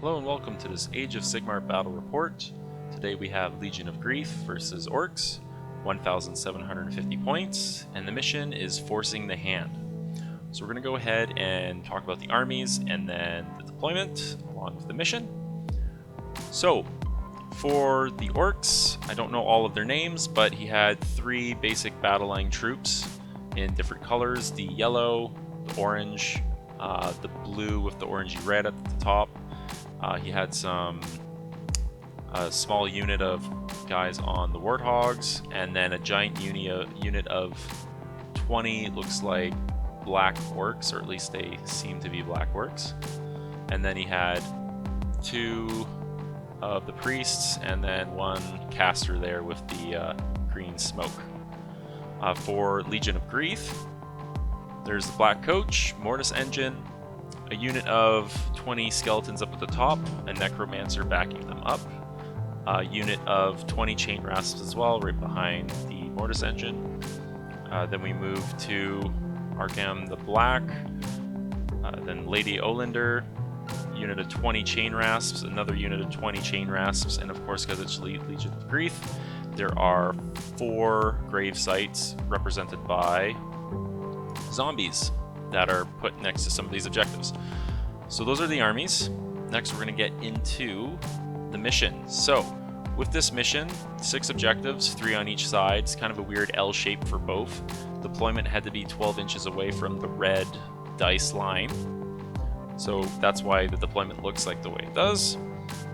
Hello and welcome to this Age of Sigmar battle report. Today we have Legion of Grief versus Orruks, 1,750 points, and the mission is Forcing the Hand. So we're going to go ahead and talk about the armies and then the deployment along with the mission. So for the Orruks, I don't know all of their names, but he had three basic battle line troops in different colors: the yellow, the orange, the blue with the orangey red at the top. He had a small unit of guys on the Warthogs, and then a giant unit of 20, looks like black orcs, or at least they seem to be black orcs. And then he had two of the priests, and then one caster there with the green smoke. For Legion of Grief, there's the Black Coach, Mortis Engine, a unit of 20 skeletons up at the top, a necromancer backing them up, a unit of 20 chain rasps as well, right behind the Mortis Engine. Then we move to Arkham the Black, then Lady Olander, unit of 20 chain rasps, another unit of 20 chain rasps, and of course, because it's Legion of Grief, there are 4 grave sites represented by zombies that are put next to some of these objectives. So those are the armies. Next we're going to get into the mission. So with this mission, 6 objectives, 3 on each side. It's kind of a weird L shape for both. Deployment had to be 12 inches away from the red dice line. So that's why the deployment looks like the way it does.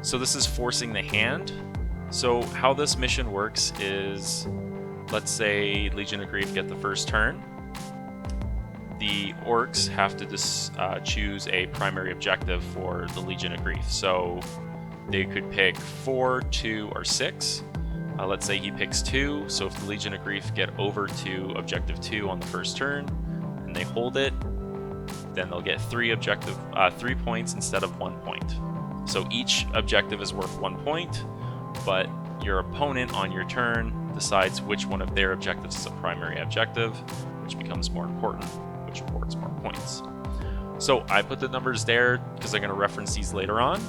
So this is Forcing the Hand. So how this mission works is, let's say Legion of Grief get the first turn. The Orruks have to choose a primary objective for the Legion of Grief. So they could pick 4, 2, or 6. Let's say he picks 2, so if the Legion of Grief get over to objective 2 on the first turn, and they hold it, then they'll get 3 points instead of 1 point. So each objective is worth 1 point, but your opponent on your turn decides which one of their objectives is a primary objective, which becomes more important, which awards more points. So I put the numbers there because I'm going to reference these later on.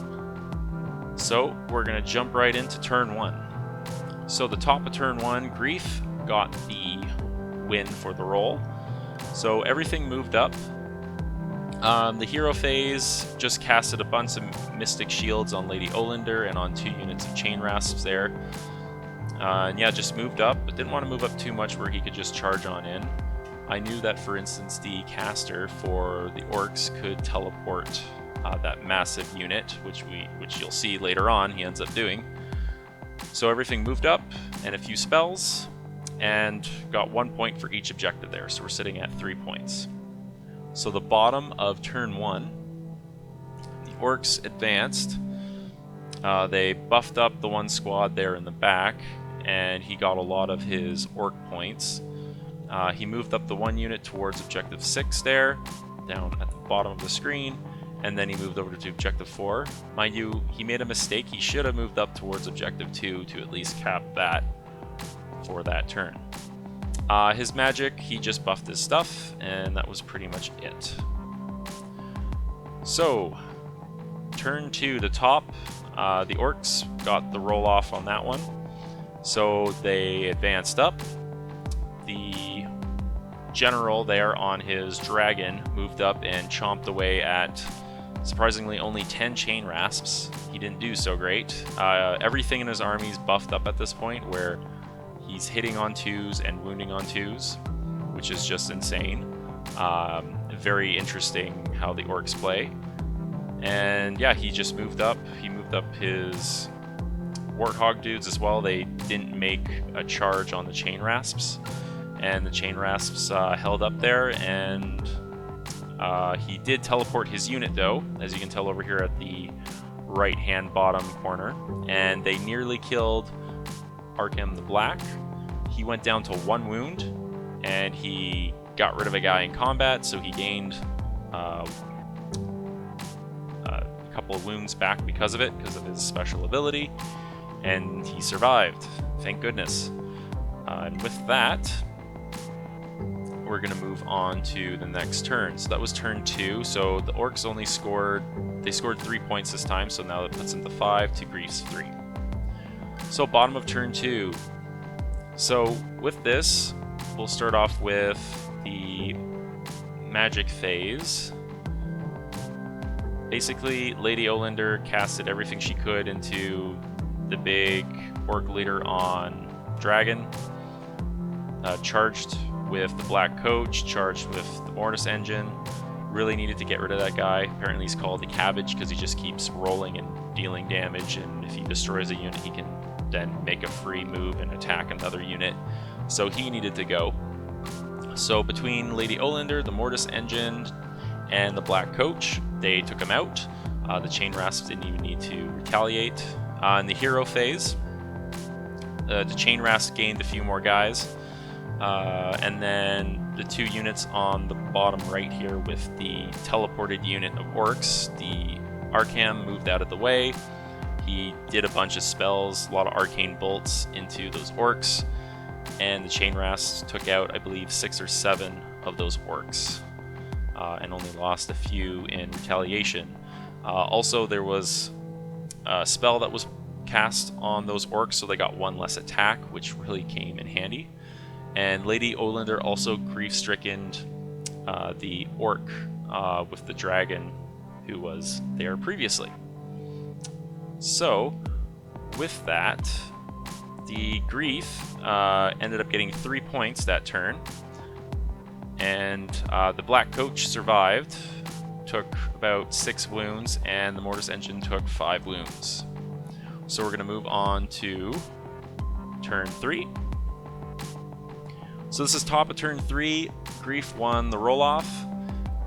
So we're going to jump right into turn 1. So the top of turn 1, Grief got the win for the roll. So everything moved up. The hero phase just casted a bunch of Mystic Shields on Lady Olander and on 2 units of Chain Rasps there. And yeah, just moved up, but didn't want to move up too much where he could just charge on in. I knew that, for instance, the caster for the Orruks could teleport that massive unit, which you'll see later on he ends up doing. So everything moved up, and a few spells, and got 1 point for each objective there, so we're sitting at 3 points. So the bottom of turn 1, the Orruks advanced. They buffed up the one squad there in the back, and he got a lot of his Orc points. He moved up the 1 unit towards objective 6 there, down at the bottom of the screen, and then he moved over to objective 4. Mind you, he made a mistake. He should have moved up towards objective 2 to at least cap that for that turn. His magic, he just buffed his stuff, and that was pretty much it. So, turn 2, the top, the Orruks got the roll off on that one. So they advanced up. The general there on his dragon moved up and chomped away at, surprisingly, only 10 chain rasps. He didn't do so great. Everything in his army is buffed up at this point, where he's hitting on 2s and wounding on 2s, which is just insane. Very interesting how the Orcs play. And yeah, he just moved up. He moved up his Warthog dudes as well. They didn't make a charge on the chain rasps, and the chain rasps held up there, and he did teleport his unit though, as you can tell over here at the right hand bottom corner, and they nearly killed Arkham the Black. He went down to 1 wound, and he got rid of a guy in combat, so he gained a couple of wounds back because of it, because of his special ability, and he survived, thank goodness. And with that, we're we're going to move on to the next turn. So that was turn 2. So the Orcs only scored 3 points this time, so now that puts them to 5 to Grief's 3. So bottom of turn 2. So with this, we'll start off with the magic phase. Basically, Lady Olander casted everything she could into the big Orc leader on Dragon. Charged with the Black Coach, charged with the Mortis Engine. Really needed to get rid of that guy. Apparently he's called the Cabbage because he just keeps rolling and dealing damage, and if he destroys a unit, he can then make a free move and attack another unit. So he needed to go. So between Lady Olander, the Mortis Engine, and the Black Coach, they took him out. The Chain Rasp didn't even need to retaliate. In the hero phase, the Chain Rasp gained a few more guys. And then the 2 units on the bottom right here with the teleported unit of Orcs, the Arkham moved out of the way. He did a bunch of spells, a lot of arcane bolts into those Orcs, and the Chain Rasp took out, I believe, 6 or 7 of those Orcs, and only lost a few in retaliation. Also, there was a spell that was cast on those Orcs, so they got 1 less attack, which really came in handy. And Lady Olander also grief-stricken the Orc with the dragon who was there previously. So, with that, the grief ended up getting 3 points that turn, and the Black Coach survived, took about 6 wounds, and the Mortis Engine took 5 wounds. So we're going to move on to turn 3. So this is top of turn 3. Grief won the roll-off,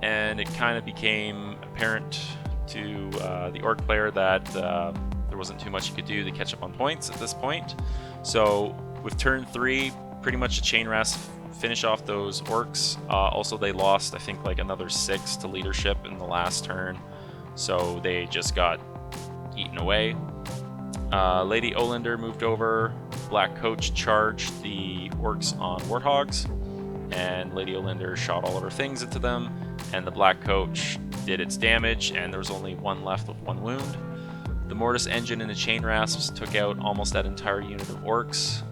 and it kind of became apparent to the Orc player that there wasn't too much you could do to catch up on points at this point. So with turn 3, pretty much the Chain Rasp finish off those Orcs. Also, they lost, I think, like another 6 to leadership in the last turn, so they just got eaten away. Lady Olander moved over, Black Coach charged the Orcs on Warthogs, and Lady Olander shot all of her things into them, and the Black Coach did its damage, and there was only 1 left with 1 wound. The Mortis Engine and the Chain Rasps took out almost that entire unit of Orcs,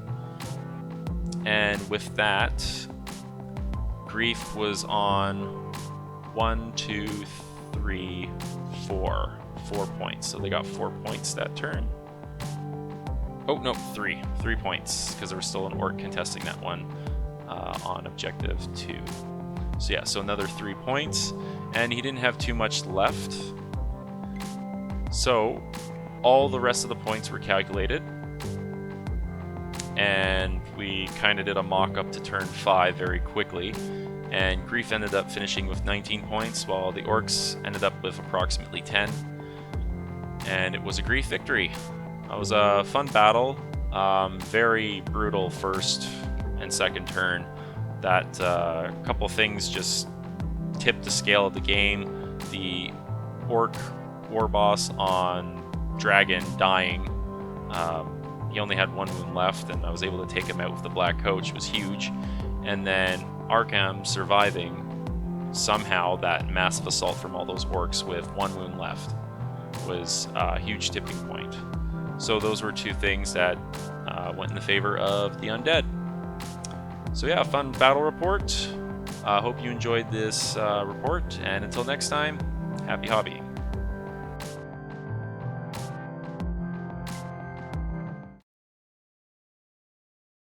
and with that, Grief was on 1, 2, 3, 4 points, so they got 4 points that turn. Oh, no, 3 points, because there was still an Orc contesting that one on objective 2. So yeah, so another 3 points, and he didn't have too much left. So all the rest of the points were calculated, and we kind of did a mock-up to turn 5 very quickly, and Grief ended up finishing with 19 points, while the Orcs ended up with approximately 10, and it was a Grief victory. It was a fun battle, very brutal first and second turn. That couple things just tipped the scale of the game. The Orc war boss on Dragon dying, he only had 1 wound left, and I was able to take him out with the Black Coach. It was huge. And then Arkham surviving somehow that massive assault from all those Orcs with 1 wound left was a huge tipping point. So those were 2 things that went in the favor of the undead. So yeah, fun battle report. Hope you enjoyed this report, and until next time, happy hobbying.